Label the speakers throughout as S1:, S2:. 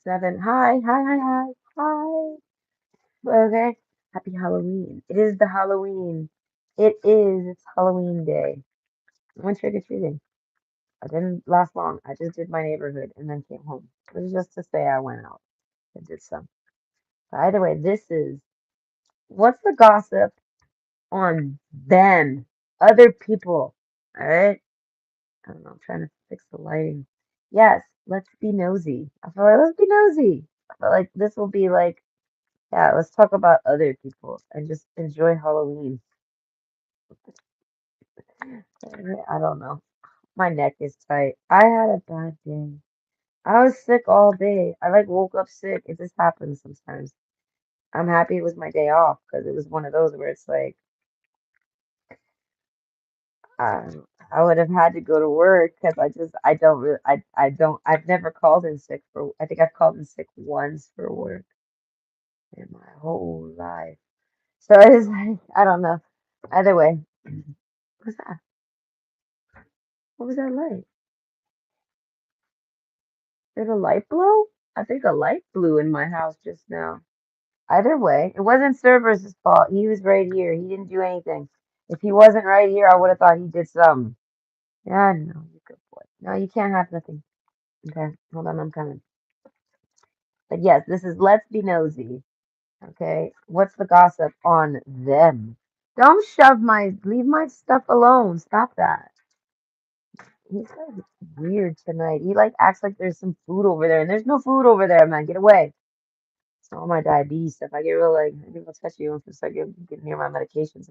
S1: 7. Hi, hi, hi, hi, hi. Okay. Happy Halloween. It is the Halloween. It is. It's Halloween day. I went trick or treating. I didn't last long. I just did my neighborhood and then came home. It was just to say I went out and did some. By the way, this is what's the gossip on them, other people. All right. I don't know. I'm trying to fix the lighting. Yes, let's be nosy. I feel like let's be nosy. I feel like this will be like, yeah, let's talk about other people and just enjoy Halloween. I don't know. My neck is tight. I had a bad day. I was sick all day. I like woke up sick. It just happens sometimes. I'm happy it was my day off because it was one of those where it's like, I would have had to go to work because I don't really, I've never called in sick I think I've called in sick once for work in my whole life. So it's like, I don't know. Either way, what was that? What was that light? Did a light blow? I think a light blew in my house just now. Either way, it wasn't Cerberus' fault. He was right here. He didn't do anything. If he wasn't right here, I would have thought he did something. Yeah, no, you good boy. No, you can't have nothing. Okay, hold on, I'm coming. But yes, this is Let's Be Nosy. Okay, what's the gossip on them? Don't leave my stuff alone. Stop that. He's like weird tonight. He like acts like there's some food over there, and there's no food over there, man. Get away. It's all my diabetes stuff. I get real like I get real touchy once I start getting near my medications.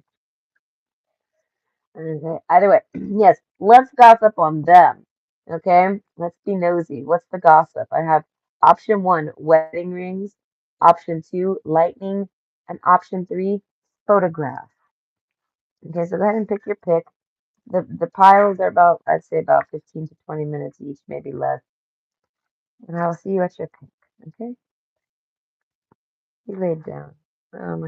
S1: Okay. Either way, yes, let's gossip on them. Okay, let's be nosy. What's the gossip? I have option one, wedding rings. Option two, lightning, and option three, photograph. Okay, so go ahead and pick your pick. The piles are about, I'd say about 15 to 20 minutes each, maybe less. And I will see you at your pick. Okay? He laid down.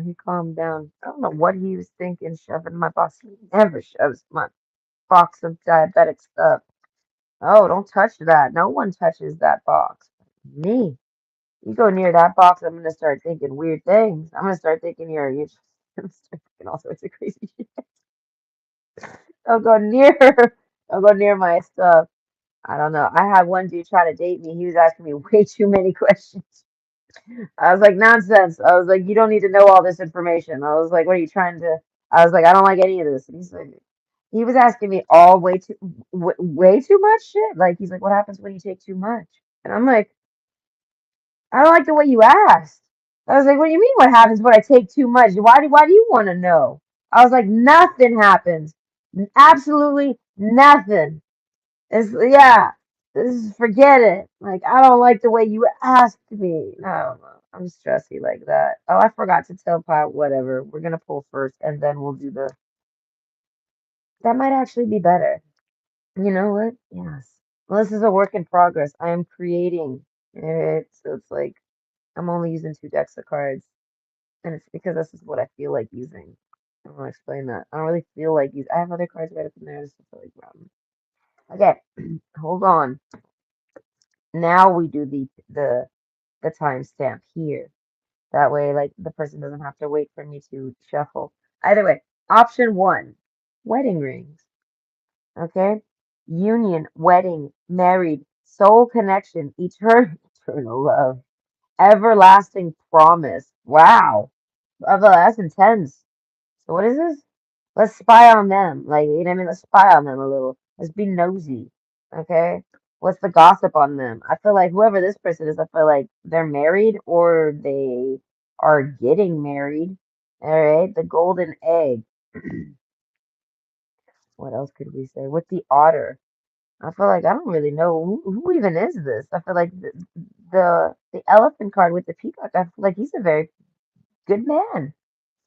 S1: He calmed down. I don't know what he was thinking, shoving my box. He never shoves my box of diabetic stuff. Oh, don't touch that. No one touches that box. Me. You go near that box, I'm gonna start thinking weird things. I'm gonna start thinking you're I'm gonna start thinking all sorts of crazy shit. Don't go near don't go near my stuff. I don't know. I had one dude try to date me. He was asking me way too many questions. I was like, nonsense. I was like, you don't need to know all this information. I was like, what are you trying to? I was like, I don't like any of this. And he's like, he was asking me all way too much shit. Like, he's like, what happens when you take too much? And I'm like, I don't like the way you asked. I was like, what do you mean? What happens when I take too much? Why do you want to know? I was like, nothing happens. Absolutely nothing. Yeah, forget it. Like, I don't like the way you asked me. No, I'm stressy like that. Oh, I forgot to tell Pat, whatever. We're gonna pull first and then we'll do that might actually be better. You know what? Yes. Well, this is a work in progress. I am creating it. So it's like I'm only using 2 decks of cards. And it's because this is what I feel like using. I don't want to explain that. I don't really feel like use. I have other cards right up in there. I just don't feel like grabbing. Okay, hold on. Now we do the timestamp here. That way, like the person doesn't have to wait for me to shuffle. Either way, option one, wedding rings. Okay, union, wedding, married, soul connection, eternal love, everlasting promise. Wow, that's intense. So what is this? Let's spy on them. Like, you know what I mean? Let's spy on them a little. Let's be nosy. Okay? What's the gossip on them? I feel like whoever this person is, I feel like they're married or they are getting married. All right? The golden egg. What else could we say? With the otter. I feel like I don't really know who even is this. I feel like the elephant card with the peacock, I feel like he's a very good man.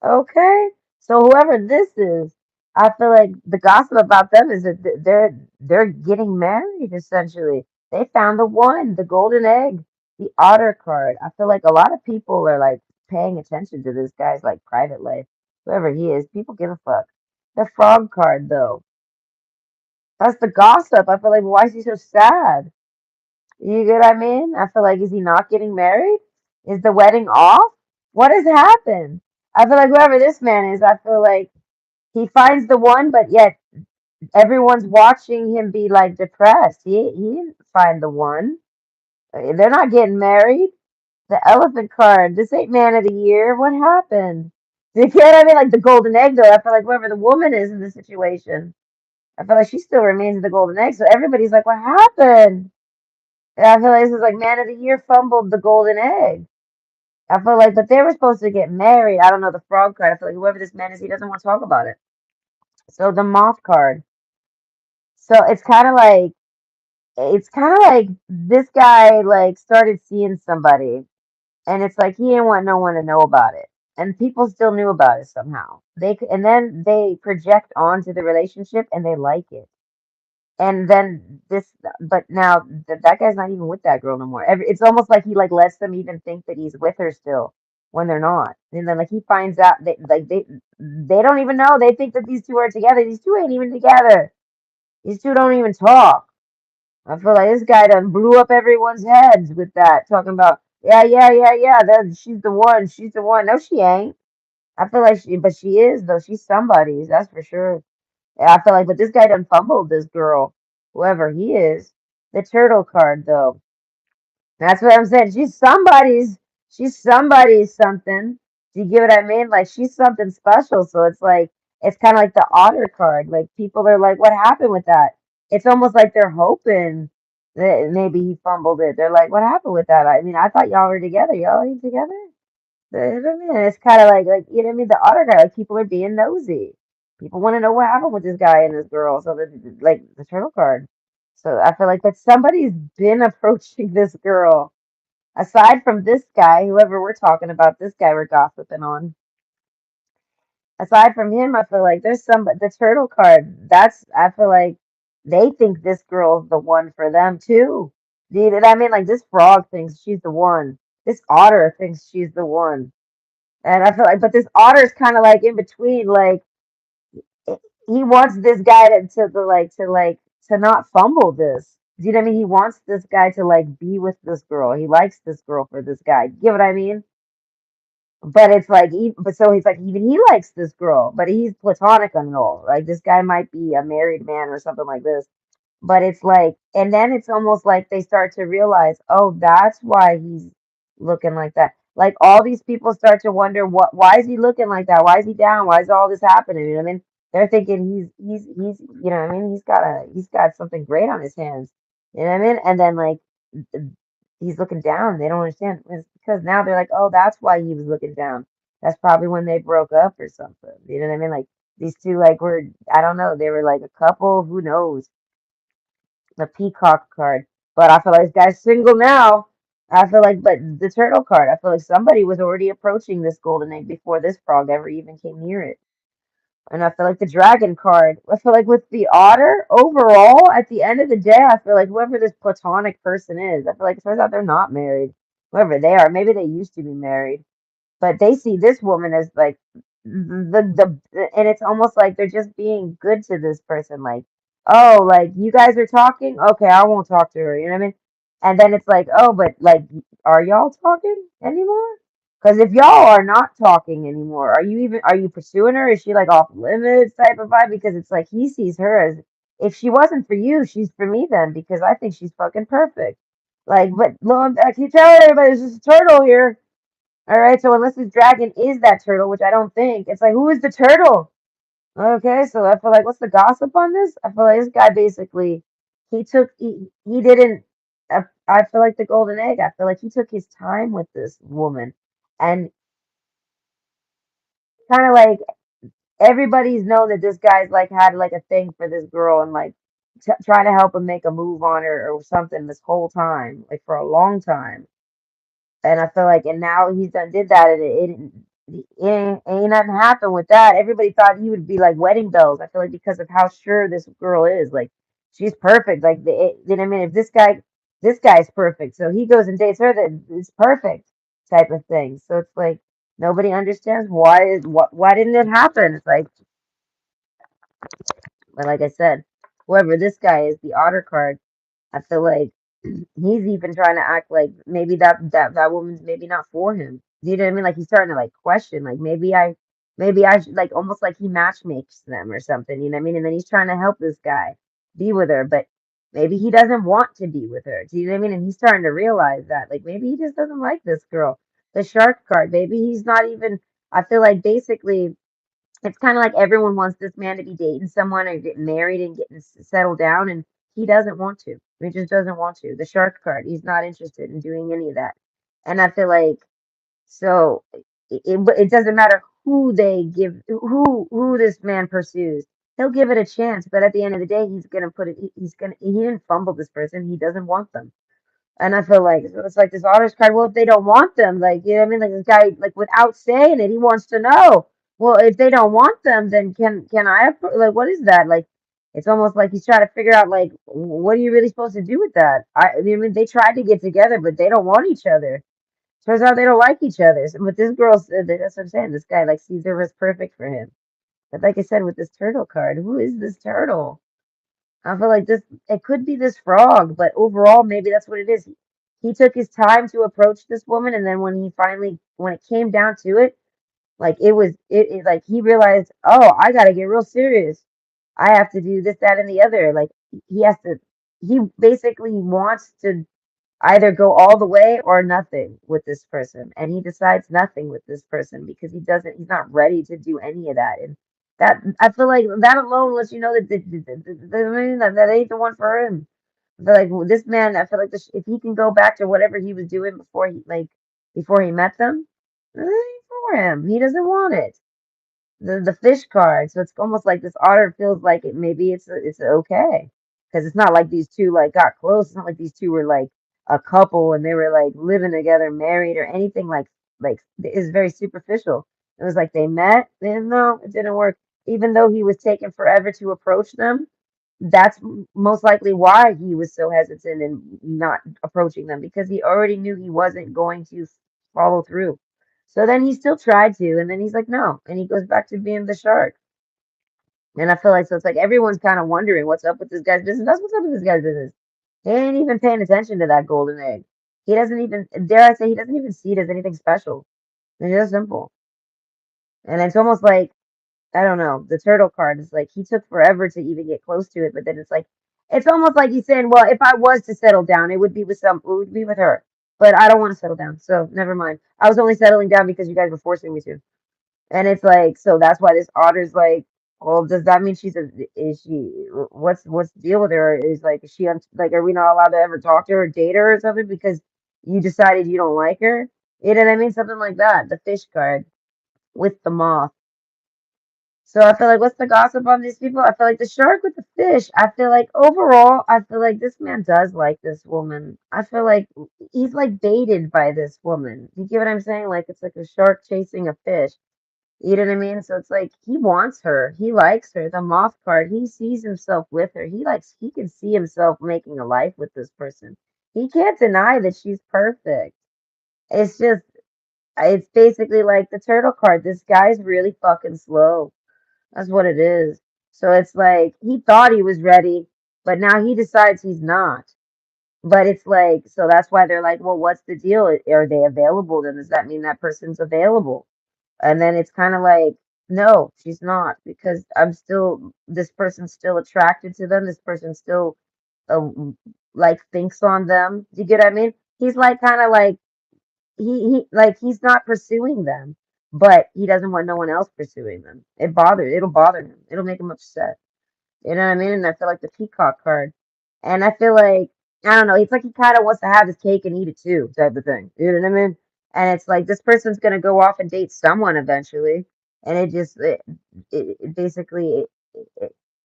S1: Okay. So whoever this is, I feel like the gossip about them is that they're getting married essentially. They found the one, the golden egg, the otter card. I feel like a lot of people are like paying attention to this guy's like private life. Whoever he is, people give a fuck. The frog card though. That's the gossip. I feel like why is he so sad? You get what I mean? I feel like, is he not getting married? Is the wedding off? What has happened? I feel like whoever this man is, I feel like he finds the one, but yet everyone's watching him be like depressed. He didn't find the one. They're not getting married. The elephant card. This ain't man of the year. What happened? Do you get what I mean? Like the golden egg, though. I feel like whoever the woman is in the situation, I feel like she still remains the golden egg. So everybody's like, what happened? And I feel like this is like man of the year fumbled the golden egg. I feel like, but they were supposed to get married. I don't know the frog card. I feel like whoever this man is, he doesn't want to talk about it. So the moth card. So it's kind of like this guy like started seeing somebody, and it's like he didn't want no one to know about it, and people still knew about it somehow. And then they project onto the relationship, and they like it. And then this, but now that guy's not even with that girl no more. It's almost like he like lets them even think that he's with her still when they're not. And then like he finds out they don't even know. They think that these two are together. These two ain't even together. These two don't even talk. I feel like this guy done blew up everyone's heads with that, talking about yeah. That she's the one. She's the one. No, she ain't. I feel like but she is though. She's somebody's. That's for sure. Yeah, I feel like, but this guy done fumbled this girl, whoever he is. The turtle card, though. That's what I'm saying. She's somebody's something. Do you get what I mean? Like, she's something special. So it's like, it's kind of like the otter card. Like, people are like, what happened with that? It's almost like they're hoping that maybe he fumbled it. They're like, what happened with that? I mean, I thought y'all were together. Y'all ain't together? You know what I mean? It's kind of like you know what I mean. The otter guy, like people are being nosy. People want to know what happened with this guy and this girl. So like the turtle card. So I feel like that somebody's been approaching this girl. Aside from this guy, whoever we're talking about, this guy we're gossiping on. Aside from him, I feel like there's some the turtle card. That's I feel like they think this girl's the one for them too. Do you know what I mean? Like this frog thinks she's the one. This otter thinks she's the one. And I feel like, but this otter's kind of like in between. Like he wants this guy to not fumble this. Do you know what I mean? He wants this guy to like be with this girl. He likes this girl for this guy. You get what I mean? But it's like, but so he's like, even he likes this girl, but he's platonic and all. Like this guy might be a married man or something like this. But it's like, and then it's almost like they start to realize, oh, that's why he's looking like that. Like all these people start to wonder why is he looking like that? Why is he down? Why is all this happening? You know what I mean? They're thinking he's you know what I mean? He's got something great on his hands. You know what I mean? And then like he's looking down. They don't understand. It's because now they're like, oh, that's why he was looking down. That's probably when they broke up or something. You know what I mean? Like these two like were I don't know, they were like a couple, who knows? The peacock card. But I feel like this guy's single now. I feel like, but the turtle card, I feel like somebody was already approaching this golden egg before this frog ever even came near it. And I feel like the dragon card, I feel like with the otter, overall, at the end of the day, I feel like whoever this platonic person is, I feel like it turns out they're not married. Whoever they are, maybe they used to be married but they see this woman as like and it's almost like they're just being good to this person like oh like you guys are talking okay I won't talk to her you know what I mean and then it's like oh but like are y'all talking anymore because if y'all are not talking anymore are you pursuing her is she like off limits type of vibe because it's like he sees her as if she wasn't for you she's for me then because I think she's fucking perfect like but I keep telling everybody there's just a turtle here all right, so unless this dragon is that turtle, which I don't think, it's like, who is the turtle? Okay, so I feel like, what's the gossip on this? I feel like this guy basically, he didn't, I feel like the golden egg, I feel like he took his time with this woman. And kind of like, everybody's known that this guy's like had like a thing for this girl and like trying to help him make a move on her or something this whole time, like for a long time. And I feel like, and now he's done did that, and ain't nothing happened with that. Everybody thought he would be like wedding bells. I feel like because of how sure this girl is, like she's perfect. Like you know what I mean? If this guy's perfect, so he goes and dates her, that it's perfect type of thing. So it's like nobody understands why didn't it happen? It's like, but like I said, whoever this guy is, the otter card. I feel like. He's even trying to act like maybe that woman's maybe not for him. Do you know what I mean? Like he's starting to like question, like maybe I should like almost like he matchmakes them or something. You know what I mean? And then he's trying to help this guy be with her, but maybe he doesn't want to be with her. Do you know what I mean? And he's starting to realize that like maybe he just doesn't like this girl. The shark card, maybe he's not even. I feel like basically it's kind of like everyone wants this man to be dating someone or get married and getting settled down, and he doesn't want to. He just doesn't want to. The shark card, he's not interested in doing any of that. And I feel like so it doesn't matter who they give, who this man pursues. He'll give it a chance, but at the end of the day, he's gonna put it. He's gonna. He didn't fumble this person. He doesn't want them. And I feel like so it's like this honors card. Well, if they don't want them, like you know what I mean, like this guy, like without saying it, he wants to know. Well, if they don't want them, then can I like what is that? Like it's almost like he's trying to figure out like what are you really supposed to do with that? I mean, they tried to get together, but they don't want each other. Turns out they don't like each other. So, but this girl, that's what I'm saying. This guy like sees her as perfect for him. But like I said, with this turtle card, who is this turtle? I feel like this, it could be this frog, but overall, maybe that's what it is. He took his time to approach this woman, and then when he finally, when it came down to it, like it like he realized, oh, I gotta get real serious. I have to do this, that, and the other. Like he has to, he basically wants to either go all the way or nothing with this person, and he decides nothing with this person because he's not ready to do any of that. And that I feel like that alone lets you know that that ain't the one for him. I feel like this man, I feel like this, if he can go back to whatever he was doing before he met them, it ain't for him. He doesn't want it. The fish card. So it's almost like this otter feels like it. Maybe it's okay because it's not like these two like got close. It's not like these two were like a couple and they were like living together, married or anything like it's very superficial. It was like they met, and no, it didn't work. Even though he was taking forever to approach them, that's most likely why he was so hesitant in not approaching them because he already knew he wasn't going to follow through. So then he still tried to, and then he's like, no, and he goes back to being the shark. And I feel like so it's like everyone's kind of wondering what's up with this guy's business. That's what's up with this guy's business. He ain't even paying attention to that golden egg. He doesn't even, dare I say, he doesn't even see it as anything special. It's just simple. And it's almost like I don't know. The turtle card is like he took forever to even get close to it, but then it's like it's almost like he's saying, "Well, if I was to settle down, it would be with her, but I don't want to settle down, so never mind. I was only settling down because you guys were forcing me to." And it's like, so that's why this otter's like, well, does that mean is she, what's the deal with her? Is like, is she, like, are we not allowed to ever talk to her, date her or something because you decided you don't like her? You know what I mean? Something like that. The fish card with the moth. So I feel like what's the gossip on these people? I feel like the shark with the fish. I feel like overall, I feel like this man does like this woman. I feel like he's like baited by this woman. You get what I'm saying? Like it's like a shark chasing a fish. You know what I mean? So it's like he wants her. He likes her. The moth card, he sees himself with her. He can see himself making a life with this person. He can't deny that she's perfect. It's just it's basically like the turtle card. This guy's really fucking slow. That's what it is. So it's like he thought he was ready, but now he decides he's not. But it's like, so that's why they're like, well, what's the deal? Are they available? Then does that mean that person's available? And then it's kind of like, no, she's not because this person's still attracted to them. This person still uh, like thinks on them. Do you get what I mean? He's like kind of like he like he's not pursuing them, but he doesn't want no one else pursuing them. It'll bother him. It'll make him upset. You know what I mean? And I feel like the peacock card. And I feel like I don't know, it's like he kind of wants to have his cake and eat it too, type of thing. You know what I mean? And it's like this person's gonna go off and date someone eventually. And it basically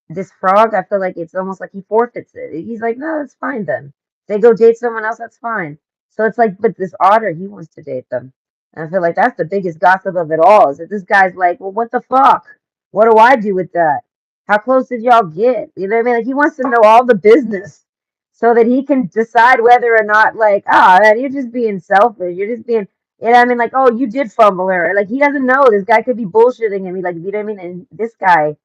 S1: this frog, I feel like it's almost like he forfeits it. He's like, no, that's fine then. They go date someone else, that's fine. So it's like, but this otter, he wants to date them. And I feel like that's the biggest gossip of it all, is that this guy's like, well, what the fuck? What do I do with that? How close did y'all get? You know what I mean? Like he wants to know all the business so that he can decide whether or not, like, ah, man, you're just being selfish. You're just being, you know what I mean? Like, oh, you did fumble her. Like he doesn't know. This guy could be bullshitting him. He like, you know what I mean? And this guy,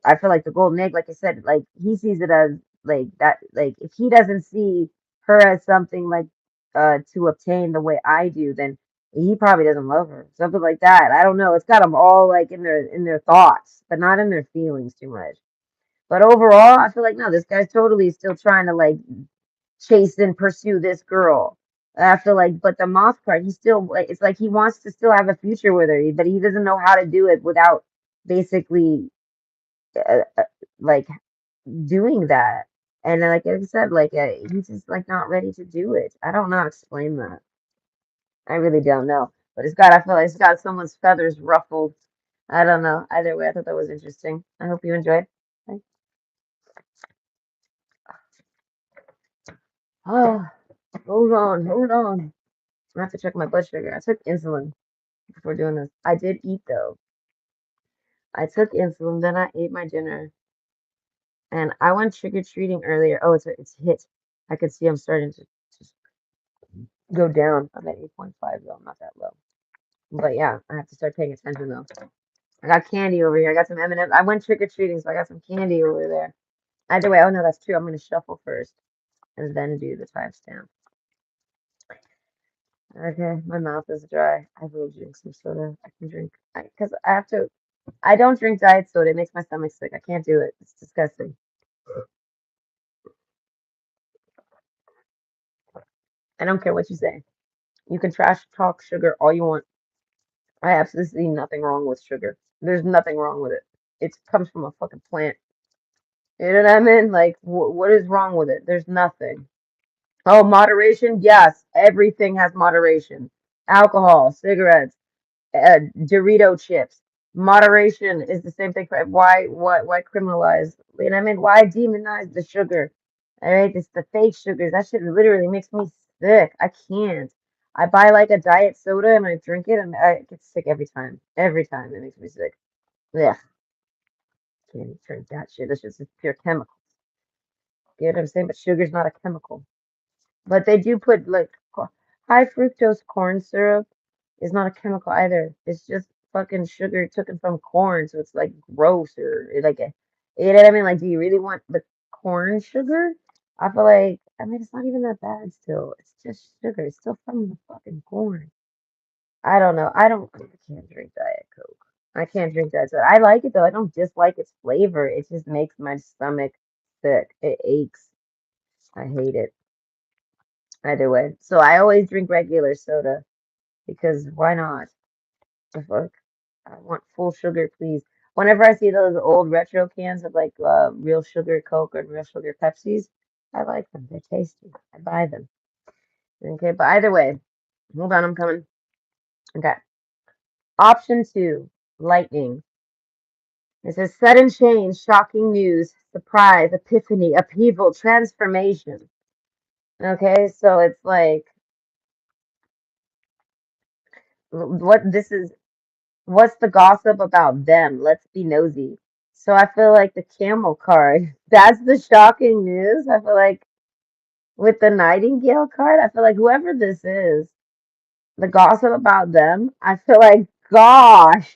S1: I feel like the golden egg, like I said, like he sees it as like that. Like if he doesn't see her as something like to obtain the way I do, then he probably doesn't love her. Something like that. I don't know. It's got them all like in their thoughts, but not in their feelings too much. But overall, I feel like no, this guy's totally still trying to like chase and pursue this girl. I feel like, but the moth part, he still like it's like he wants to still have a future with her, but he doesn't know how to do it without basically uh, uh, like doing that. And like I said, like he's just like not ready to do it. I don't know how to explain that. I really don't know. But it's got, I feel like it's got someone's feathers ruffled. I don't know. Either way, I thought that was interesting. I hope you enjoyed. Oh, hold on, hold on. I have to check my blood sugar. I took insulin before doing this. I did eat though. I took insulin, then I ate my dinner, and I went trick or treating earlier. Oh, it's hit. I could see I'm starting to just go down. I'm at 8.5 though. I'm not that low. But yeah, I have to start paying attention though. I got candy over here. I got some M&Ms. I went trick or treating, so I got some candy over there. Either way, oh no, that's true. I'm gonna shuffle first and then do the timestamp. Okay, my mouth is dry. I will drink some soda. I can drink because I have to. I don't drink diet soda. It makes my stomach sick. I can't do it. It's disgusting. I don't care what you say. You can trash talk sugar all you want. I absolutely see nothing wrong with sugar. There's nothing wrong with it. It comes from a fucking plant. You know what I mean? Like, what is wrong with it? There's nothing. Oh, moderation? Yes, everything has moderation. Alcohol, cigarettes, Dorito chips. Moderation is the same thing for why criminalize? You know what I mean? Why demonize the sugar? All right, it's the fake sugars. That shit literally makes me sick. I can't. I buy like a diet soda and I drink it and I get sick every time. Every time it makes me sick. Yeah, can't drink that shit. That's just pure chemical. You know what I'm saying? But sugar's not a chemical. But they do put like high fructose corn syrup is not a chemical either. It's just fucking sugar taken from corn, so it's like gross or like a, you know what I mean? Like, do you really want the corn sugar? I feel like I mean it's not even that bad still. It's just sugar. It's still from the fucking corn. I don't know. I can't drink Diet Coke. I can't drink that. So I like it though. I don't dislike its flavor. It just makes my stomach sick. It aches. I hate it. Either way. So I always drink regular soda because why not? The fuck? I want full sugar, please. Whenever I see those old retro cans of like real sugar Coke or real sugar Pepsis, I like them. They're tasty. I buy them. Okay, but either way, hold on, I'm coming. Okay. Option two, lightning. It says sudden change, shocking news, surprise, epiphany, upheaval, transformation. Okay, so it's like what this is. What's the gossip about them? Let's be nosy. So I feel like the camel card, that's the shocking news. I feel like with the Nightingale card, I feel like whoever this is, the gossip about them, I feel like, gosh,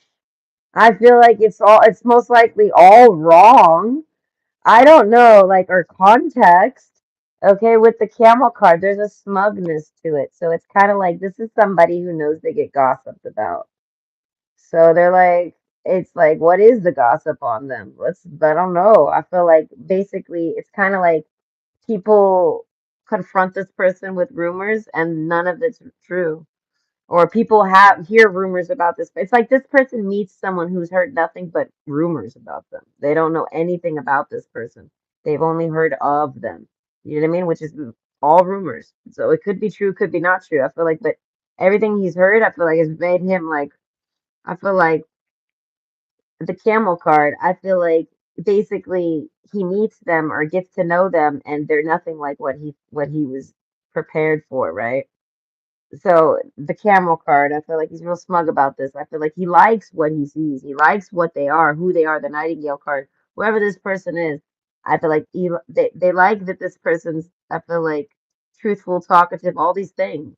S1: I feel like it's most likely all wrong. I don't know, like, or context. Okay, with the camel card, there's a smugness to it. So it's kind of like this is somebody who knows they get gossiped about. So they're like, it's like, what is the gossip on them? I don't know. I feel like basically it's kind of like people confront this person with rumors and none of it's true. Or people have hear rumors about this. It's like this person meets someone who's heard nothing but rumors about them. They don't know anything about this person. They've only heard of them. You know what I mean? Which is all rumors. So it could be true, could be not true. I feel like, but everything he's heard, I feel like has made him like I feel like the camel card, I feel like basically he meets them or gets to know them and they're nothing like what he was prepared for, right? So the camel card, I feel like he's real smug about this. I feel like he likes what he sees. He likes what they are, who they are, the Nightingale card, whoever this person is. I feel like they like that this person's, I feel like, truthful, talkative, all these things.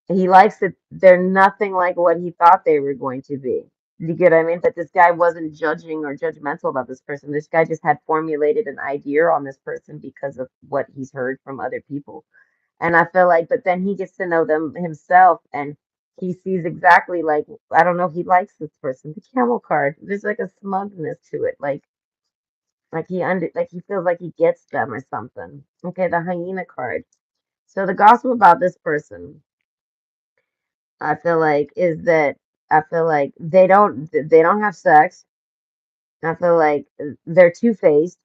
S1: He likes that they're nothing like what he thought they were going to be. You get what I mean? But this guy wasn't judging or judgmental about this person. This guy just had formulated an idea on this person because of what he's heard from other people. And I feel like, but then he gets to know them himself and he sees exactly like, I don't know, he likes this person. The camel card, there's like a smugness to it. Like he feels like he gets them or something. Okay, the hyena card. So the gossip about this person, I feel like, is that I feel like they don't have sex. I feel like they're two-faced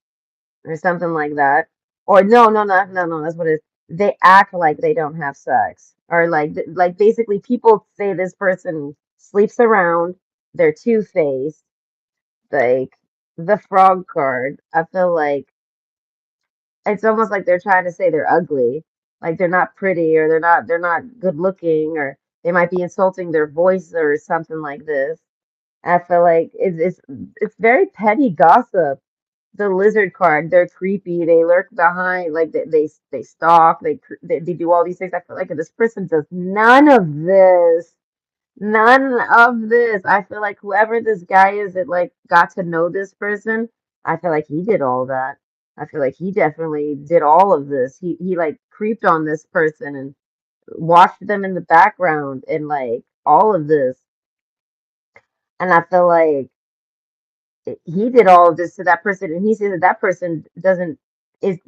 S1: or something like that. Or no, that's what it is. They act like they don't have sex. Or like basically people say this person sleeps around, they're two-faced, like the frog card. I feel like it's almost like they're trying to say they're ugly, like they're not pretty or they're not good looking or they might be insulting their voice or something like this. I feel like it's very petty gossip. The lizard card, they're creepy. They lurk behind, like they stalk. They do all these things. I feel like this person does none of this. None of this. I feel like whoever this guy is that like got to know this person, I feel like he did all that. I feel like he definitely did all of this. He like creeped on this person and watched them in the background and like all of this. And I feel like he did all of this to that person, and he said that that person doesn't is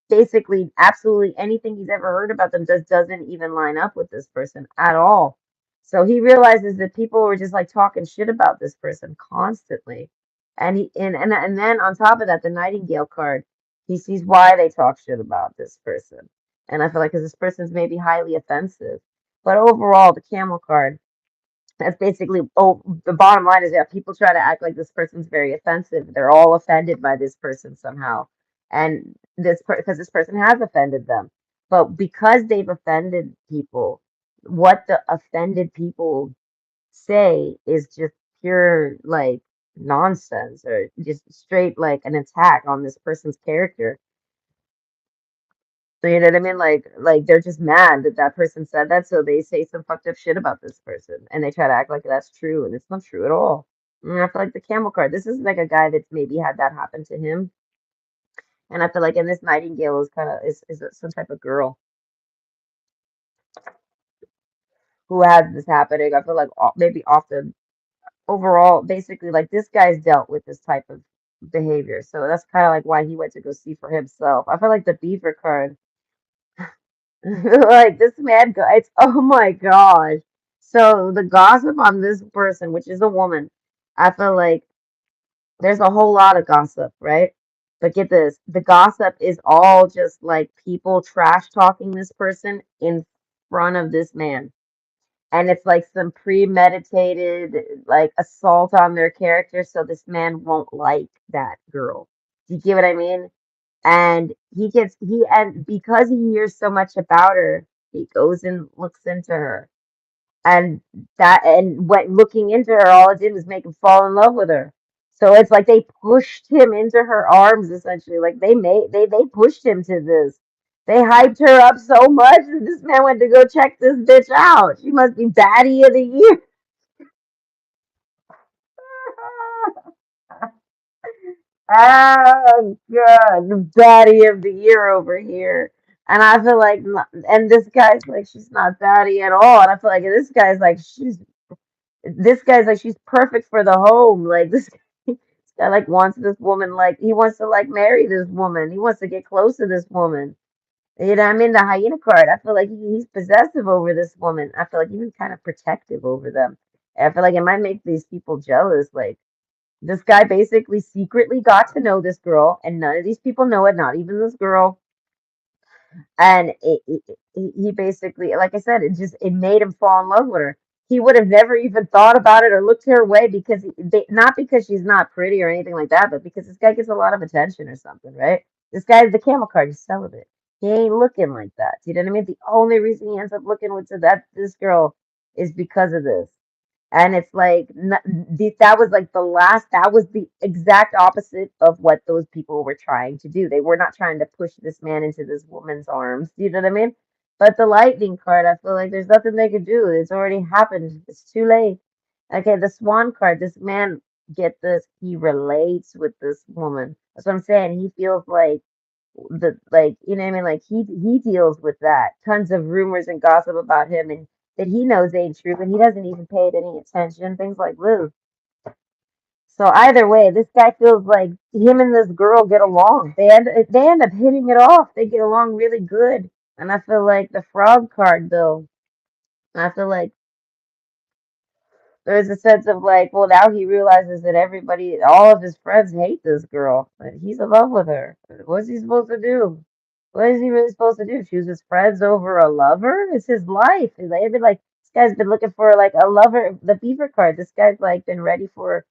S1: basically absolutely anything he's ever heard about them just doesn't even line up with this person at all. So he realizes that people were just like talking shit about this person constantly, and then on top of that, the Nightingale card, he sees why they talk shit about this person, and I feel like because this person's maybe highly offensive, but overall, the Camel card. That's basically, oh, the bottom line is that people try to act like this person's very offensive. They're all offended by this person somehow. And because this person has offended them. But because they've offended people, what the offended people say is just pure like nonsense or just straight like an attack on this person's character. So you know what I mean? Like they're just mad that that person said that, so they say some fucked up shit about this person, and they try to act like that's true, and it's not true at all. And I feel like the camel card. This is like a guy that's maybe had that happen to him, and I feel like in this Nightingale is kind of is some type of girl who has this happening. I feel like maybe often overall, basically, like this guy's dealt with this type of behavior, so that's kind of like why he went to go see for himself. I feel like the beaver card. Like this man guys, oh my gosh. So the gossip on this person, which is a woman, I feel like there's a whole lot of gossip, right? But get this, the gossip is all just like people trash talking this person in front of this man. And it's like some premeditated like assault on their character, so this man won't like that girl. Do you get what I mean? And and because he hears so much about her, he goes and looks into her. And what looking into her, all it did was make him fall in love with her. So it's like they pushed him into her arms essentially. Like they pushed him to this. They hyped her up so much that this man went to go check this bitch out. She must be baddie of the year. Oh God, the baddie of the year over here. And I feel like, and this guy's like, she's not baddie at all. And I feel like this guy's like, she's perfect for the home. Like this guy like wants this woman, like he wants to like marry this woman. He wants to get close to this woman. You know, I'm in the hyena card. I feel like he's possessive over this woman. I feel like even kind of protective over them. I feel like it might make these people jealous. Like this guy basically secretly got to know this girl, and none of these people know it, not even this girl. And he basically, like I said, it made him fall in love with her. He would have never even thought about it or looked her way because not because she's not pretty or anything like that, but because this guy gets a lot of attention or something, right? This guy's the camel card. He's celibate. He ain't looking like that. You know what I mean? The only reason he ends up looking with this girl is because of this. And it's like that was like the last, that was the exact opposite of what those people were trying to do. They were not trying to push this man into this woman's arms. You know what I mean? But the lightning card, I feel like there's nothing they could do. It's already happened. It's too late. Okay, the swan card, this man, get this, he relates with this woman. That's what I'm saying. He feels like you know what I mean? Like he deals with that. Tons of rumors and gossip about him and that he knows ain't true, but he doesn't even pay it any attention. Things like Lou. So either way, this guy feels like him and this girl get along. They end up hitting it off. They get along really good. And I feel like the frog card though, I feel like there's a sense of like, well, now he realizes that everybody, all of his friends hate this girl, but he's in love with her. What's he supposed to do? What is he really supposed to do? Choose his friends over a lover? It's his life. They've been like, this guy's been looking for like a lover. The beaver card. This guy's like been ready for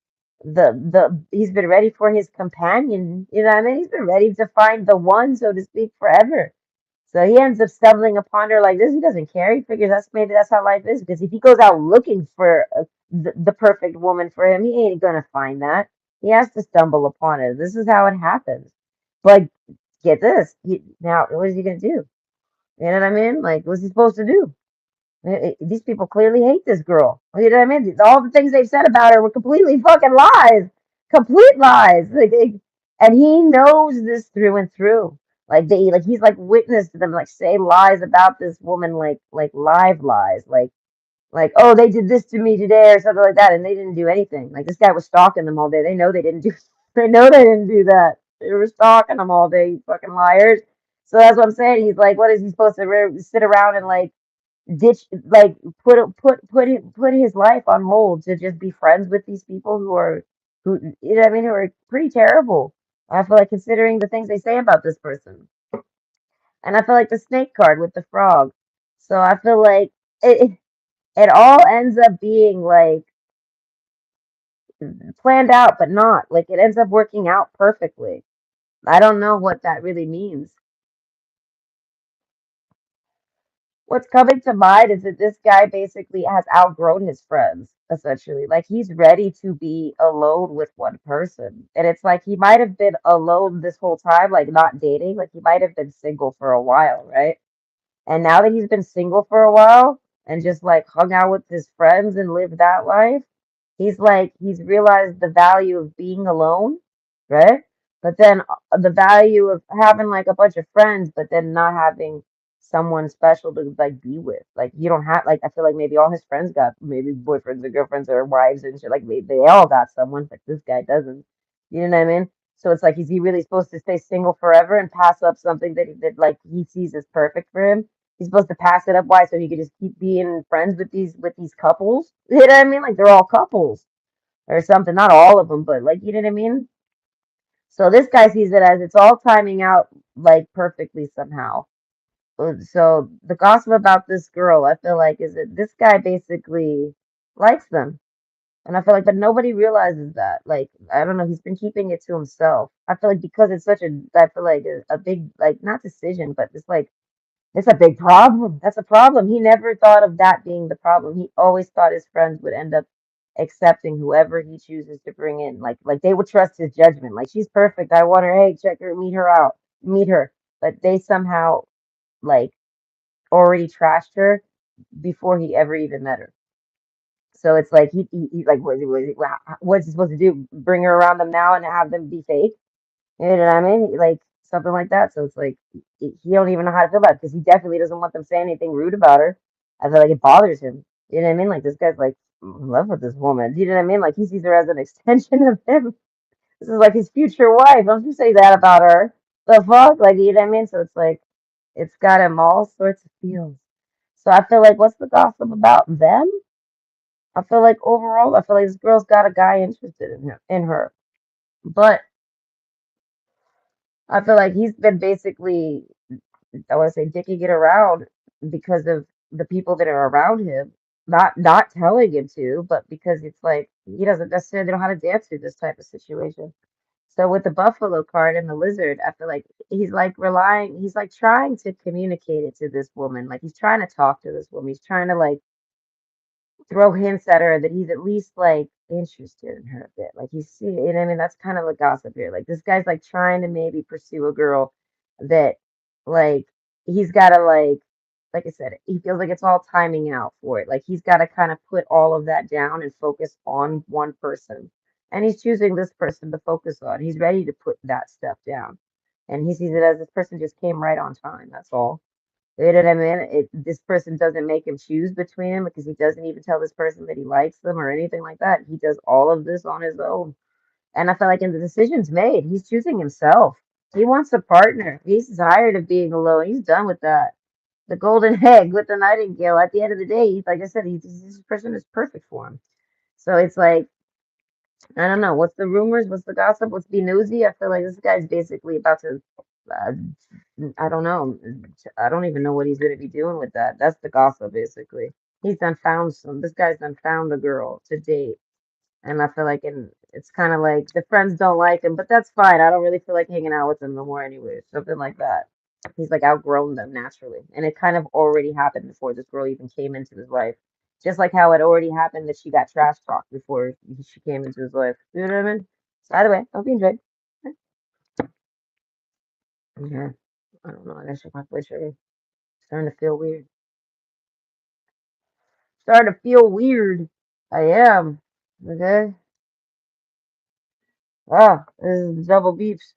S1: he's been ready for his companion. You know what I mean? He's been ready to find the one, so to speak, forever. So he ends up stumbling upon her like this. He doesn't care. He figures that's how life is. Because if he goes out looking for the perfect woman for him, he ain't gonna find that. He has to stumble upon it. This is how it happens. But get this. Now, what is he gonna do? You know what I mean? Like, what's he supposed to do? These people clearly hate this girl. You know what I mean? All the things they've said about her were completely fucking lies, complete lies. And he knows this through and through. Like he's like witnessed them like say lies about this woman, like live lies, like oh they did this to me today or something like that, and they didn't do anything. Like this guy was stalking them all day. They know they didn't do. They know they didn't do that. They were stalking them all day, you fucking liars. So that's what I'm saying. He's like, what is he supposed to sit around and like ditch like put his life on hold to just be friends with these people who you know what I mean who are pretty terrible. I feel like considering the things they say about this person, and I feel like the snake card with the frog. So I feel like it all ends up being like planned out, but not like it ends up working out perfectly. I don't know what that really means. What's coming to mind is that this guy basically has outgrown his friends, essentially. Like he's ready to be alone with one person. And it's like he might have been alone this whole time, like not dating. Like he might have been single for a while, right? And now that he's been single for a while and just like hung out with his friends and lived that life, he's realized the value of being alone, right? But then the value of having like a bunch of friends, but then not having someone special to like be with. Like you don't have like I feel like maybe all his friends got maybe boyfriends or girlfriends or wives and shit. Like they all got someone, but this guy doesn't. You know what I mean? So it's like, is he really supposed to stay single forever and pass up something that like he sees as perfect for him? He's supposed to pass it up. Why? So he could just keep being friends with these couples. You know what I mean? Like they're all couples or something. Not all of them, but like you know what I mean. So this guy sees it as it's all timing out like perfectly somehow. So the gossip about this girl, I feel like, is that this guy basically likes them. And I feel like, but nobody realizes that. Like, I don't know, he's been keeping it to himself. I feel like because it's such a, I feel like a big, like, not decision, but it's like, it's a big problem. That's a problem. He never thought of that being the problem. He always thought his friends would end up accepting whoever he chooses to bring in. Like they would trust his judgment. Like, she's perfect. I want her. Hey, check her, meet her out, meet her. But they somehow, like, already trashed her before he ever even met her. So it's like he like what's he supposed to do? Bring her around them now and have them be fake? You know what I mean? Like something like that. So it's like he don't even know how to feel about it because he definitely doesn't want them saying anything rude about her. I feel like it bothers him. You know what I mean? Like this guy's like in love with this woman. You know what I mean? Like he sees her as an extension of him. This is like his future wife. Don't you say that about her? The fuck? Like you know what I mean? So it's like it's got him all sorts of feels. So I feel like what's the gossip about them? I feel like overall, I feel like this girl's got a guy interested in her. But I feel like he's been basically, I want to say, dicking it around because of the people that are around him. Not telling him to, but because it's like he doesn't necessarily know how to dance through this type of situation. So with the buffalo card and the lizard, I feel like he's like trying to communicate it to this woman. Like he's trying to talk to this woman. He's trying to like throw hints at her that he's at least like interested in her a bit. Like he's see, and I mean that's kind of the gossip here. Like this guy's like trying to maybe pursue a girl that like he's gotta like. like I said, he feels like it's all timing out for it. Like he's got to kind of put all of that down and focus on one person. And he's choosing this person to focus on. He's ready to put that stuff down. And he sees it as this person just came right on time. That's all. You know what I mean? This person doesn't make him choose between them because he doesn't even tell this person that he likes them or anything like that. He does all of this on his own. And I feel like in the decision's made, he's choosing himself. He wants a partner. He's tired of being alone. He's done with that. The golden egg with the nightingale. At the end of the day, like I said, this person is perfect for him. So it's like, I don't know. What's the rumors? What's the gossip? What's be nosy? I feel like this guy's basically about to, uh, I don't know. I don't even know what he's going to be doing with that. That's the gossip, basically. He's done found some, this guy's done found a girl to date. And I feel like it's kind of like the friends don't like him, but that's fine. I don't really feel like hanging out with him no more anyway. Something like that. He's like outgrown them naturally. And it kind of already happened before this girl even came into his life. Just like how it already happened that she got trash talked before she came into his life. You know what I mean? So either way, hope you enjoyed. Yeah. I don't know. I gotta check my blood sugar. Starting to feel weird. Starting to feel weird. I am. Okay. Oh, this is double beeps.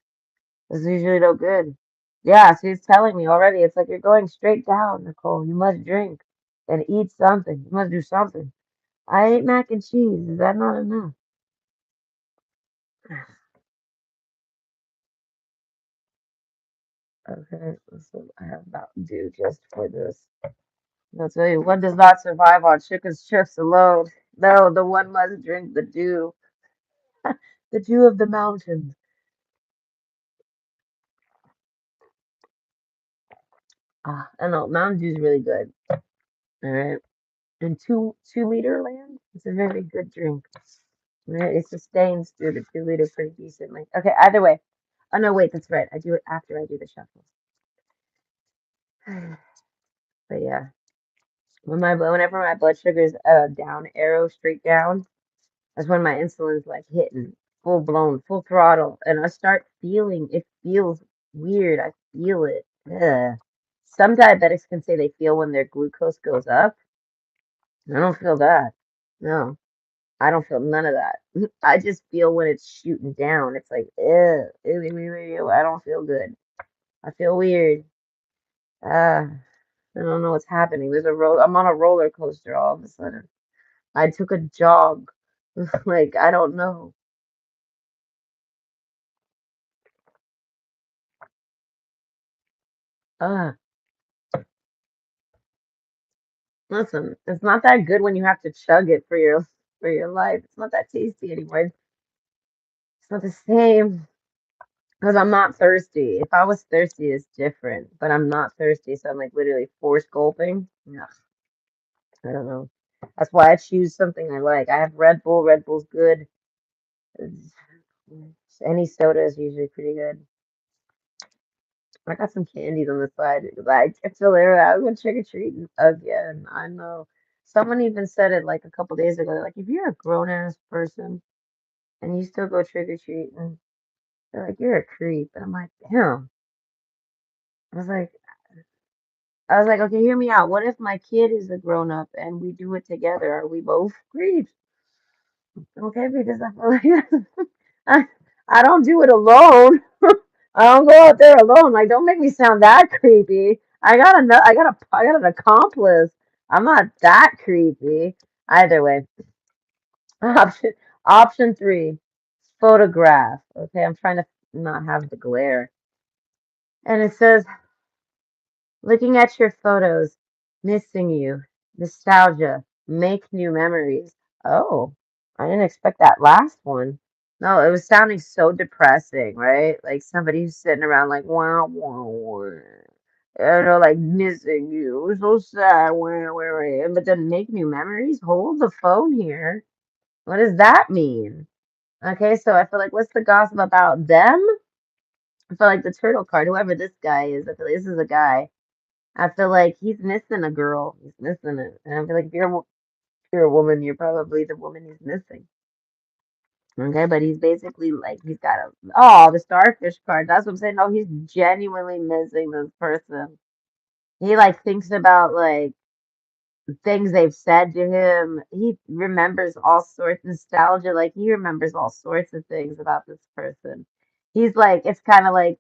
S1: This is usually no good. Yeah, she's telling me already. It's like you're going straight down, Nicole. You must drink and eat something. You must do something. I ate mac and cheese. Is that not enough? Okay, that's what I have about to do just for this. I'll tell you, one does not survive on chicken strips alone. No, the one must drink the dew, the dew of the mountains. I know Mountain Dew's really good. All right, and 2 liter land. It's a very good drink. Right, it sustains through the 2 liter pretty decently. Okay, either way. Oh no, wait, that's right. I do it after I do the shuffle. But yeah, whenever my blood sugar's down arrow straight down, that's when my insulin's like hitting full blown, full throttle, and I start feeling it feels weird. I feel it. Ugh. Some diabetics can say they feel when their glucose goes up. I don't feel that. No, I don't feel none of that. I just feel when it's shooting down. It's like, ew, ew, ew, ew, ew, I don't feel good. I feel weird. Uh, I don't know what's happening. I'm on a roller coaster all of a sudden. I took a jog. Like, I don't know. Uh, Listen, it's not that good when you have to chug it for your life. It's not that tasty anymore. It's not the same because I'm not thirsty. If I was thirsty, it's different, but I'm not thirsty, so I'm like literally force gulping. Yeah, I don't know. That's why I choose something I like. I have Red Bull. Red Bull's good. It's- Any soda is usually pretty good. I got some candies on the side. Like, I feel there. I went trick or treating again. I know. Someone even said it like a couple days ago. Like, if you're a grown ass person and you still go trick or treating, they're like, you're a creep. And I'm like, damn. I was like, okay, hear me out. What if my kid is a grown up and we do it together? Are we both creeps? Okay, because I feel like I, I don't do it alone. I don't go out there alone. Like, don't make me sound that creepy. I got an accomplice. I'm not that creepy. Either way, option option three, photograph. Okay, I'm trying to not have the glare. And it says, looking at your photos, missing you, nostalgia, make new memories. Oh, I didn't expect that last one. No, it was sounding so depressing, right? Like somebody who's sitting around like, wow, wow, wow. You know, like missing you. It was so sad. Wow, wow, wow. But then make new memories? Hold the phone here. What does that mean? Okay, so I feel like what's the gossip about them? I feel like the turtle card, whoever this guy is, I feel like this is a guy. I feel like he's missing a girl. He's missing it. And I feel like if you're a woman, you're probably the woman he's missing. Okay, but he's basically like he's got a the starfish card. That's what I'm saying. No, he's genuinely missing this person. He like thinks about like things they've said to him. He remembers all sorts of nostalgia. Like he remembers all sorts of things about this person. He's like, it's kind of like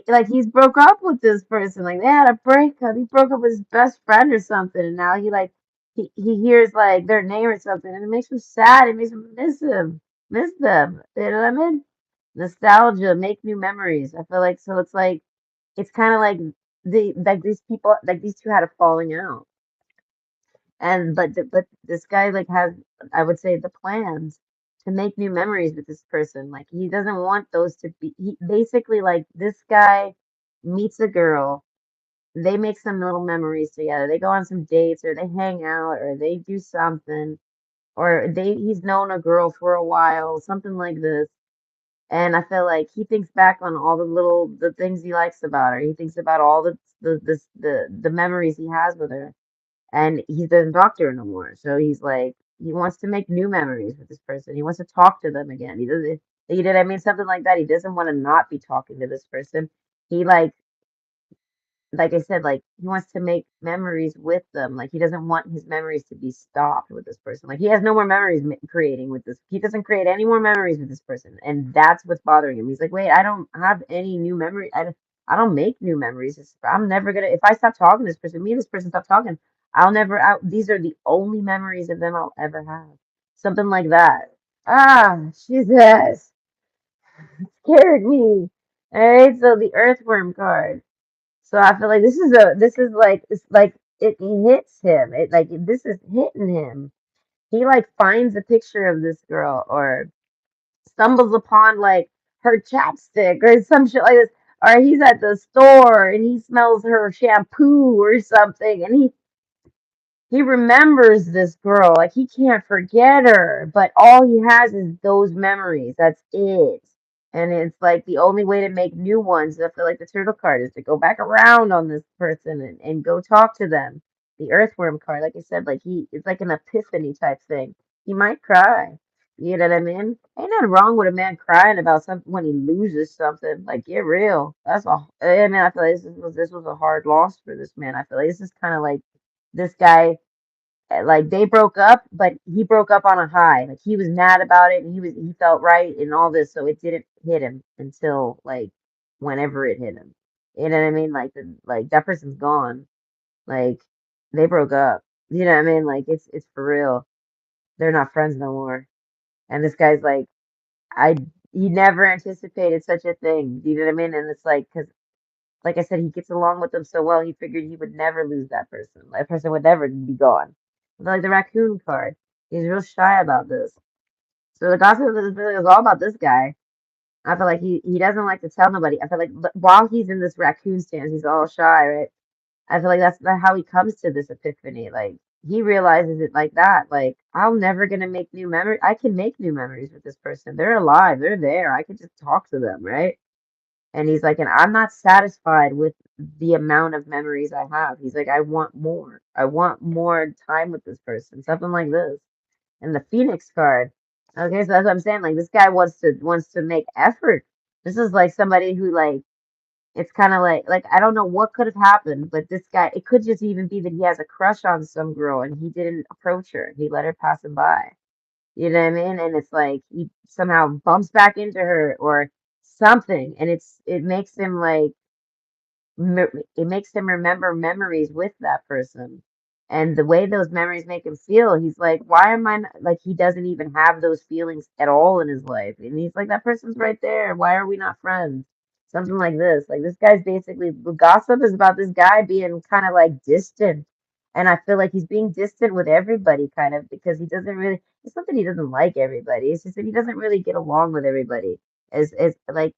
S1: like he's broke up with this person. Like they had a breakup. He broke up with his best friend or something, and now he like he hears like their name or something, and it makes him sad. It makes him miss them. You know what I mean? Nostalgia, make new memories. I feel like so. It's like it's kind of like like these people like these two had a falling out, and but this guy like has, I would say, the plans to make new memories with this person. Like he doesn't want those to be. He basically like this guy meets a girl. They make some little memories together. They go on some dates or they hang out or they do something or they he's known a girl for a while, something like this. And I feel like he thinks back on all the things he likes about her. He thinks about all the memories he has with her, and he doesn't talk to her no more. So he's like, he wants to make new memories with this person. He wants to talk to them again. He doesn't, you know what I mean? Something like that. He doesn't want to not be talking to this person. He like I said, like he wants to make memories with them. Like he doesn't want his memories to be stopped with this person. Like he has no more memories creating with this. He doesn't create any more memories with this person, and that's what's bothering him. He's like, wait, I don't have any new memory. I don't make new memories. I'm never gonna. If I stop talking to this person, me and this person stop talking, I'll never. These are the only memories of them I'll ever have. Something like that. Ah, Jesus, scared me. All right, so the earthworm card. So I feel like this is like it's like it hits him. It like this is hitting him. He like finds a picture of this girl or stumbles upon like her chapstick or some shit like this. Or he's at the store and he smells her shampoo or something and he remembers this girl. Like he can't forget her, but all he has is those memories. That's it. And it's like the only way to make new ones, I feel like the turtle card is to go back around on this person and go talk to them. The earthworm card, like I said, like it's like an epiphany type thing. He might cry. You know what I mean? Ain't nothing wrong with a man crying about something when he loses something. Like get real. That's all. I mean, I feel like this was a hard loss for this man. I feel like this is kind of like this guy like they broke up, but he broke up on a high. Like he was mad about it and he felt right and all this, so it didn't hit him until like whenever it hit him. You know what I mean? Like like that person's gone. Like they broke up. You know what I mean? Like it's for real. They're not friends no more. And this guy's like, I he never anticipated such a thing. You know what I mean? And it's like, because like I said, he gets along with them so well, he figured he would never lose that person. That person would never be gone. Like the raccoon card. He's real shy about this. So the gossip of this video is all about this guy. I feel like he doesn't like to tell nobody. I feel like while he's in this raccoon stance, he's all shy, right? I feel like that's how he comes to this epiphany. Like he realizes it like that. Like I'm never gonna make new memories. I can make new memories with this person. They're alive. They're there. I can just talk to them, right? And he's like, and I'm not satisfied with the amount of memories I have. He's like, I want more. I want more time with this person. Something like this. And the Phoenix card. Okay, so that's what I'm saying. Like this guy wants to make effort. This is like somebody who like it's kind of like I don't know what could have happened, but this guy it could just even be that he has a crush on some girl and he didn't approach her. He let her pass him by. You know what I mean? And it's like he somehow bumps back into her or something, and it makes him like it makes him remember memories with that person. And the way those memories make him feel, he's like, why am I not, like he doesn't even have those feelings at all in his life. And he's like, that person's right there. Why are we not friends? Something like this. Like this guy's basically the gossip is about this guy being kind of like distant. And I feel like he's being distant with everybody kind of because he doesn't really it's not that he doesn't like everybody. It's just that he doesn't really get along with everybody as like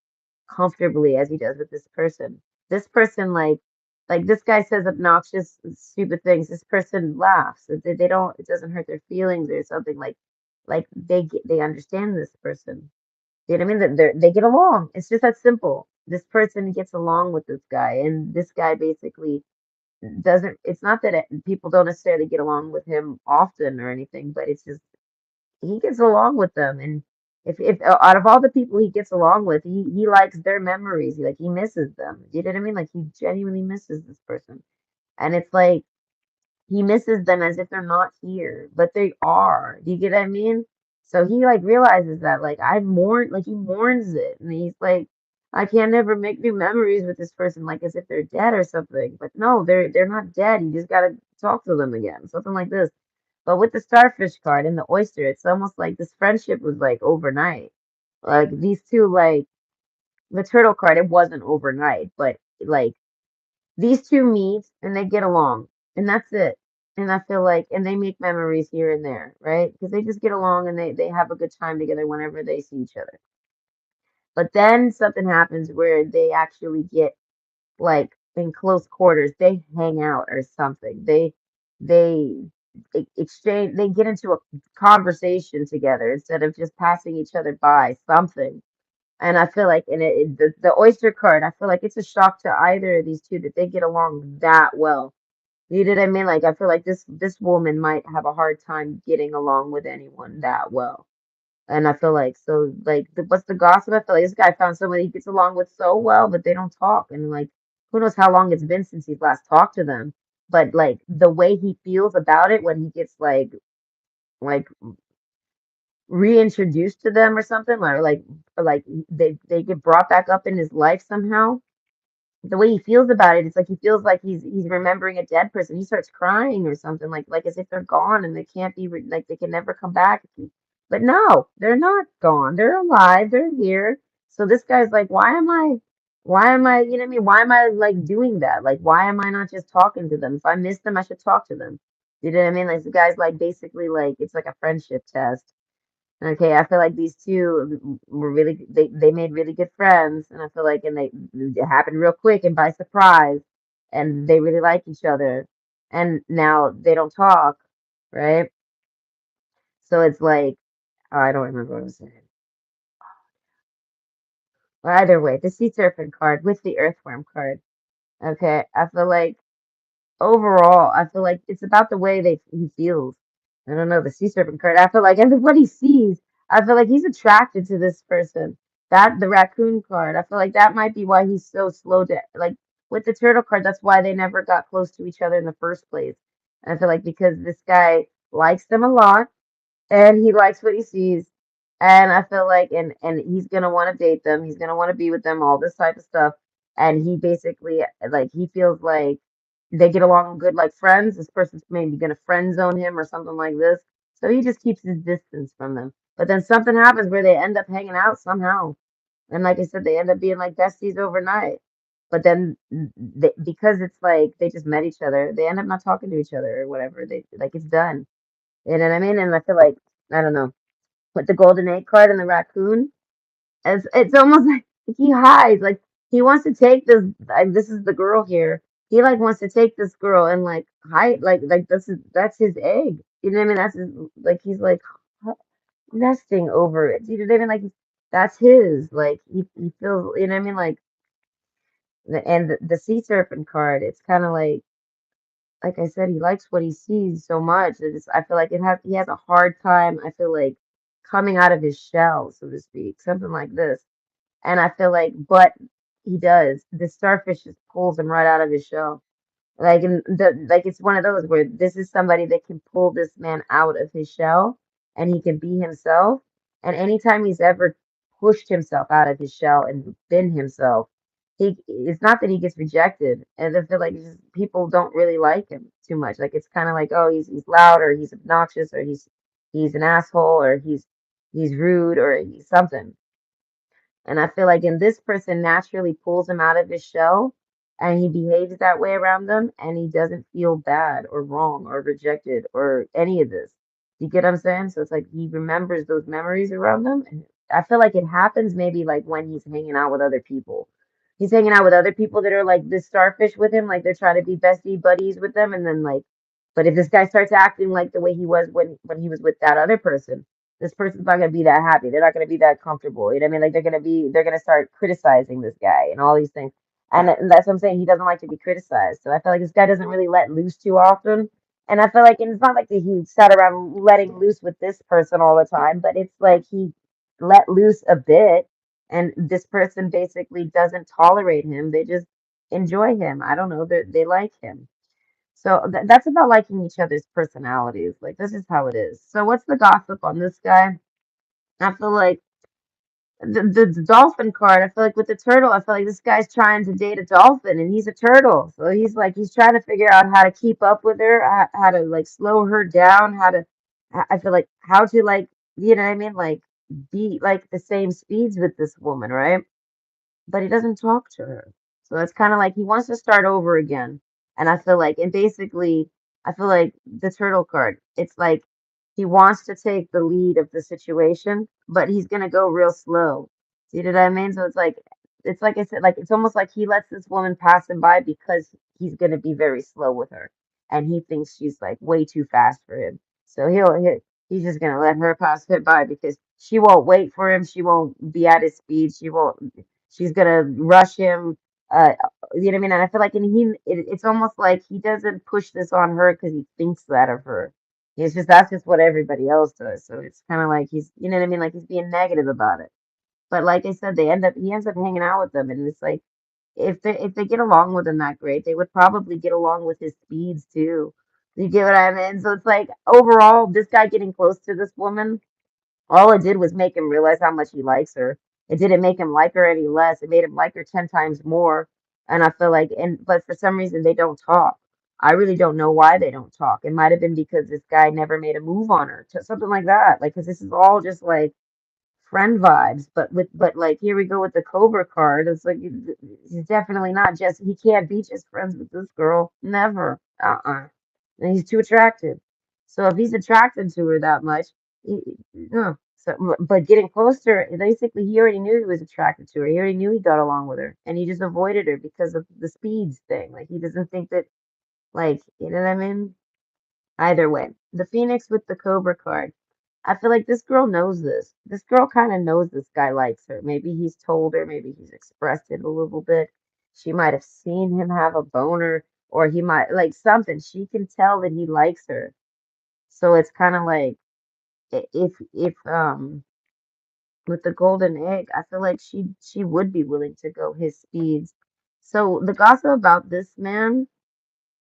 S1: comfortably as he does with this person. This person like this guy says obnoxious stupid things. This person laughs. They don't it doesn't hurt their feelings or something like they understand this person. You know what I mean? That they get along. It's just that simple. This person gets along with this guy, and this guy basically doesn't. It's not that people don't necessarily get along with him often or anything, but it's just he gets along with them, and If out of all the people he gets along with, he likes their memories. He misses them. You know what I mean? Like he genuinely misses this person, and it's like he misses them as if they're not here, but they are. Do you get what I mean? So he like realizes that like I mourn, like he mourns it, and he's like, I can't never make new memories with this person, like as if they're dead or something. But no, they're not dead. You just gotta talk to them again, something like this. But with the starfish card and the oyster, it's almost like this friendship was like overnight. Like these two, like the turtle card, it wasn't overnight, but like these two meet and they get along, and that's it. And I feel like, and they make memories here and there, right? Because they just get along and they have a good time together whenever they see each other. But then something happens where they actually get like in close quarters. They hang out or something. They exchange. They get into a conversation together instead of just passing each other by something. And I feel like, the oyster card, I feel like it's a shock to either of these two that they get along that well. You know what I mean? Like I feel like this woman might have a hard time getting along with anyone that well. And I feel like so like what's the gossip? I feel like this guy found somebody he gets along with so well, but they don't talk. And like who knows how long it's been since he's last talked to them. But like the way he feels about it when he gets like reintroduced to them or something, or like they get brought back up in his life somehow, the way he feels about it, it's like he feels like he's remembering a dead person. He starts crying or something, like as if they're gone and they can't be like they can never come back. But no, they're not gone. They're alive. They're here. So this guy's like, why am I, you know what I mean? Why am I like doing that? Like, why am I not just talking to them? If I miss them, I should talk to them. You know what I mean? Like the guy's like basically like it's like a friendship test. Okay, I feel like these two were really they made really good friends, and I feel like and they it happened real quick and by surprise, and they really like each other, and now they don't talk, right? So it's like oh, I don't remember what I was saying. Well, either way, the sea serpent card with the earthworm card. Okay, I feel like overall, I feel like it's about the way he feels. I don't know, the sea serpent card. I feel like and what he sees, I feel like he's attracted to this person. That the raccoon card, I feel like that might be why he's so slow to like with the turtle card. That's why they never got close to each other in the first place. And I feel like because this guy likes them a lot and he likes what he sees. And I feel like, and he's gonna want to date them. He's gonna want to be with them, all this type of stuff. And he basically, like, he feels like they get along good, like friends. This person's maybe gonna friend zone him or something like this. So he just keeps his distance from them. But then something happens where they end up hanging out somehow. And like I said, they end up being like besties overnight. But then, because it's like they just met each other, they end up not talking to each other or whatever. They like it's done. You know what I mean? And I feel like I don't know with the golden egg card and the raccoon. It's almost like he hides, like he wants to take this. Like, this is the girl here. He like wants to take this girl and like hide, like that's his egg. You know what I mean? That's his, like he's like nesting over it. You know what I mean? Like that's his. Like he feels. You know what I mean? Like and the sea serpent card. It's kind of like I said, he likes what he sees so much. I feel like he has a hard time, I feel like, coming out of his shell, so to speak, something like this. And I feel like, but he does. The starfish just pulls him right out of his shell. Like it's one of those where this is somebody that can pull this man out of his shell and he can be himself. And anytime he's ever pushed himself out of his shell and been himself, it's not that he gets rejected. And I feel like people don't really like him too much. Like it's kind of like, oh, he's loud or he's obnoxious or he's an asshole or he's rude or he's something. And I feel like in this person naturally pulls him out of his shell and he behaves that way around them and he doesn't feel bad or wrong or rejected or any of this. You get what I'm saying? So it's like he remembers those memories around them. And I feel like it happens maybe like when he's hanging out with other people. He's hanging out with other people that are like this starfish with him, like they're trying to be bestie buddies with them. And then like, but if this guy starts acting like the way he was when he was with that other person, this person's not gonna be that happy. They're not gonna be that comfortable. You know what I mean? Like they're gonna start criticizing this guy and all these things. And that's what I'm saying. He doesn't like to be criticized. So I feel like this guy doesn't really let loose too often. And I feel like and it's not like that he sat around letting loose with this person all the time, but it's like he let loose a bit, and this person basically doesn't tolerate him. They just enjoy him. I don't know, they like him. So that's about liking each other's personalities. Like, this is how it is. So what's the gossip on this guy? I feel like the dolphin card, I feel like with the turtle, I feel like this guy's trying to date a dolphin and he's a turtle. So he's trying to figure out how to keep up with her, how to like slow her down, how to I feel like how to like, you know what I mean? Like be like the same speeds with this woman, right? But he doesn't talk to her. So it's kind of like he wants to start over again. And I feel like, and basically, I feel like the turtle card, it's like he wants to take the lead of the situation, but he's gonna go real slow. See what I mean? So it's like I said, like it's almost like he lets this woman pass him by because he's gonna be very slow with her, and he thinks she's like way too fast for him. So he's just gonna let her pass him by because she won't wait for him. She won't be at his speed. She's gonna rush him. Uh, you know what I mean? And I feel like, and it's almost like he doesn't push this on her because he thinks that of her. It's just that's just what everybody else does. So it's kind of like he's, you know what I mean? Like he's being negative about it. But like I said, he ends up hanging out with them, and it's like if they get along with him that great, they would probably get along with his speeds too. You get what I mean? So it's like overall, this guy getting close to this woman, all it did was make him realize how much he likes her. It didn't make him like her any less. It made him like her 10 times more. And I feel like, but for some reason, they don't talk. I really don't know why they don't talk. It might have been because this guy never made a move on her, something like that. Like, because this is all just like friend vibes. But like, here we go with the Cobra card. It's like, he's definitely not just, he can't be just friends with this girl. Never. And he's too attractive. So if he's attracted to her that much, no. So, but getting closer, basically, he already knew he was attracted to her. He already knew he got along with her, and he just avoided her because of the speeds thing. Like he doesn't think that, like, you know what I mean? Either way, the Phoenix with the Cobra card. I feel like this girl knows this. This girl kind of knows this guy likes her. Maybe he's told her, maybe he's expressed it a little bit. She might have seen him have a boner, or he might like something. She can tell that he likes her. So it's kind of like if with the golden egg, I feel like she would be willing to go his speeds. So the gossip about this man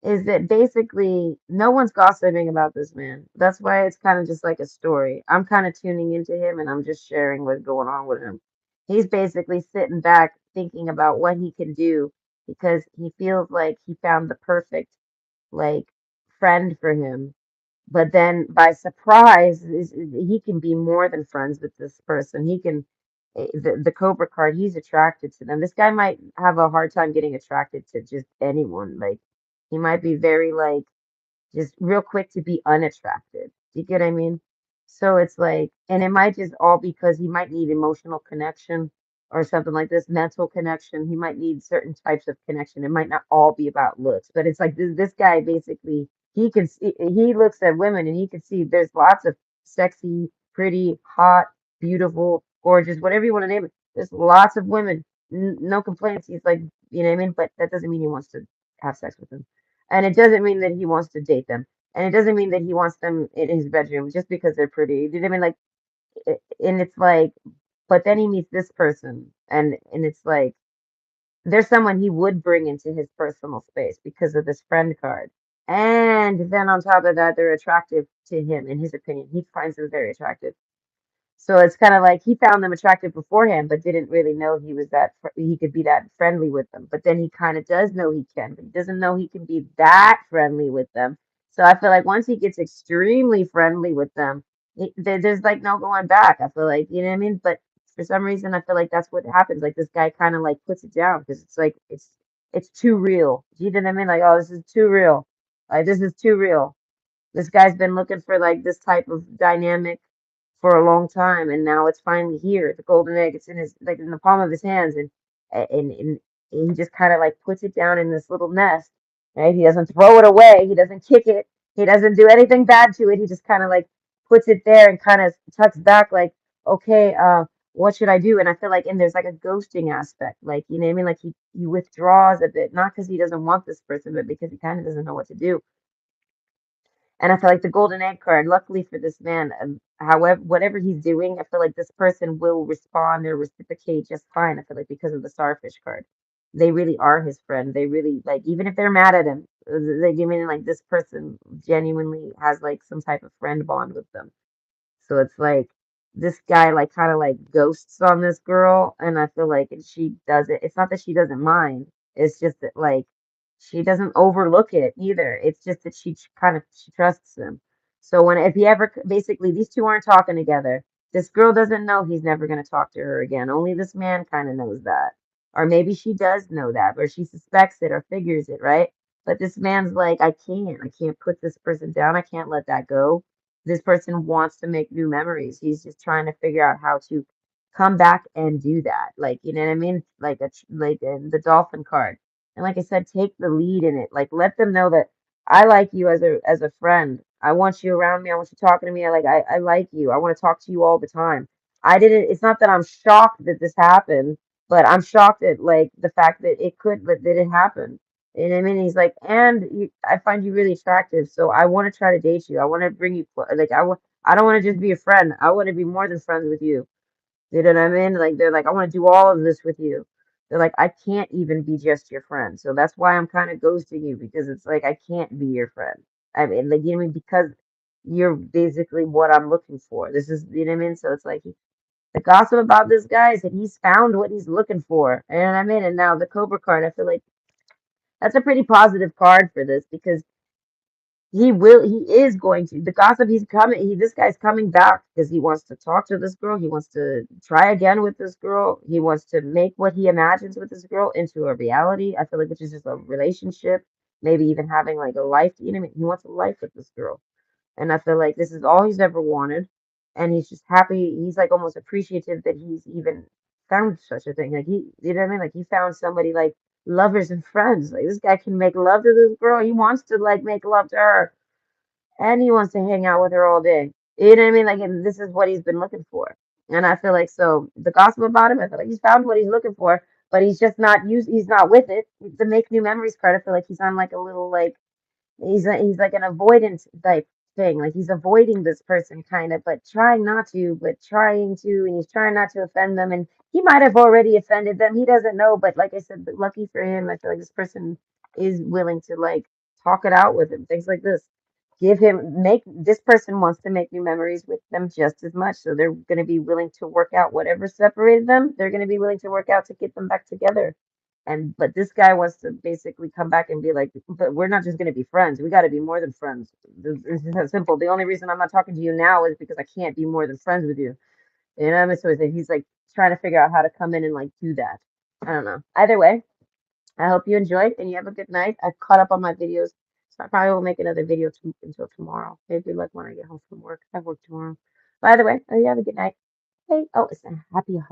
S1: is that basically no one's gossiping about this man. That's why it's kind of just like a story. I'm kind of tuning into him and I'm just sharing what's going on with him. He's basically sitting back thinking about what he can do because he feels like he found the perfect like friend for him. But then by surprise, he can be more than friends with this person. He can the Cobra card, he's attracted to them. This guy might have a hard time getting attracted to just anyone. Like he might be very like just real quick to be unattracted. Do you get what I mean? So it's like, and it might just all because he might need emotional connection or something like this, mental connection. He might need certain types of connection. It might not all be about looks, but it's like this guy basically, he can see, he looks at women and he can see there's lots of sexy, pretty, hot, beautiful, gorgeous, whatever you want to name it. There's lots of women, no complaints. He's like, you know what I mean? But that doesn't mean he wants to have sex with them. And it doesn't mean that he wants to date them. And it doesn't mean that he wants them in his bedroom just because they're pretty. You know what I mean? Like, and it's like, but then he meets this person, and it's like, there's someone he would bring into his personal space because of this friend card. And then on top of that, they're attractive to him, in his opinion. He finds them very attractive. So it's kind of like he found them attractive beforehand, but didn't really know he was he could be that friendly with them. But then he kind of does know he can, but he doesn't know he can be that friendly with them. So I feel like once he gets extremely friendly with them, there's like no going back. I feel like, you know what I mean? But for some reason, I feel like that's what happens. Like this guy kind of like puts it down because it's like it's too real. You know what I mean? Like, oh, this is too real. Like this is too real. This guy's been looking for like this type of dynamic for a long time, and now it's finally here. The golden egg, it's in his like in the palm of his hands, and he just kind of like puts it down in this little nest, right? He doesn't throw it away. He doesn't kick it. He doesn't do anything bad to it. He just kind of like puts it there and kind of tucks back, like, okay, what should I do? And I feel like, and there's like a ghosting aspect, like you know what I mean? Like he withdraws a bit, not because he doesn't want this person, but because he kind of doesn't know what to do. And I feel like the golden egg card, luckily for this man, however, whatever he's doing, I feel like this person will respond or reciprocate just fine. I feel like because of the starfish card, they really are his friend. They really like, even if they're mad at him, they give me like this person genuinely has like some type of friend bond with them. So it's like this guy like kind of like ghosts on this girl, and I feel like she does it. It's not that she doesn't mind. It's just that like she doesn't overlook it either. It's just that kind of she trusts him. So when if he ever basically these two aren't talking together, this girl doesn't know he's never going to talk to her again. Only this man kind of knows that. Or maybe she does know that, or she suspects it or figures it, right? But this man's like, I can't put this person down. I can't let that go. This person wants to make new memories. He's just trying to figure out how to come back and do that. Like, you know what I mean? Like like in the dolphin card. And like I said, take the lead in it. Like let them know that I like you as a friend. I want you around me. I want you talking to me. I like you. I want to talk to you all the time. I didn't it's not that I'm shocked that this happened, but I'm shocked at like the fact that that it happened. You know what I mean? He's like, and I find you really attractive, so I want to try to date you. I want to bring you, like, I want, I don't want to just be a friend. I want to be more than friends with you. You know what I mean? Like, they're like, I want to do all of this with you. They're like, I can't even be just your friend. So that's why I'm kind of ghosting you because it's like, I can't be your friend. I mean, like, you know what I mean? Because you're basically what I'm looking for. This is, you know what I mean? So it's like, the gossip about this guy is that he's found what he's looking for. And I mean, and now the Cobra card, I feel like that's a pretty positive card for this because he is going to the gossip he's coming this guy's coming back because he wants to talk to this girl, he wants to try again with this girl, he wants to make what he imagines with this girl into a reality. I feel like which is just a relationship, maybe even having like a life, you know, he wants a life with this girl. And I feel like this is all he's ever wanted. And he's just happy. He's like almost appreciative that he's even found such a thing. Like you know what I mean? Like he found somebody like lovers and friends. Like this guy can make love to this girl. He wants to like make love to her. And he wants to hang out with her all day. You know what I mean? Like, and this is what he's been looking for. And I feel like so the gossip about him, I feel like he's found what he's looking for, but he's just not he's not with it. The make new memories card, I feel like he's on like a little like he's like an avoidance type thing. Like he's avoiding this person kind of, but trying not to, but trying to, and he's trying not to offend them. And he might have already offended them. He doesn't know. But like I said, but lucky for him, I feel like this person is willing to like talk it out with him. Things like this. Give him make this person wants to make new memories with them just as much. So they're gonna be willing to work out whatever separated them, they're gonna be willing to work out to get them back together. And but this guy wants to basically come back and be like, but we're not just going to be friends. We got to be more than friends. This is that simple. The only reason I'm not talking to you now is because I can't be more than friends with you. You know what I mean? So he's like trying to figure out how to come in and like do that. I don't know. Either way, I hope you enjoyed and you have a good night. I caught up on my videos, so I probably will make another video until tomorrow. Maybe like when I get home from work. I work tomorrow. By the way, you have a good night. Hey, oh, it's a happy holiday.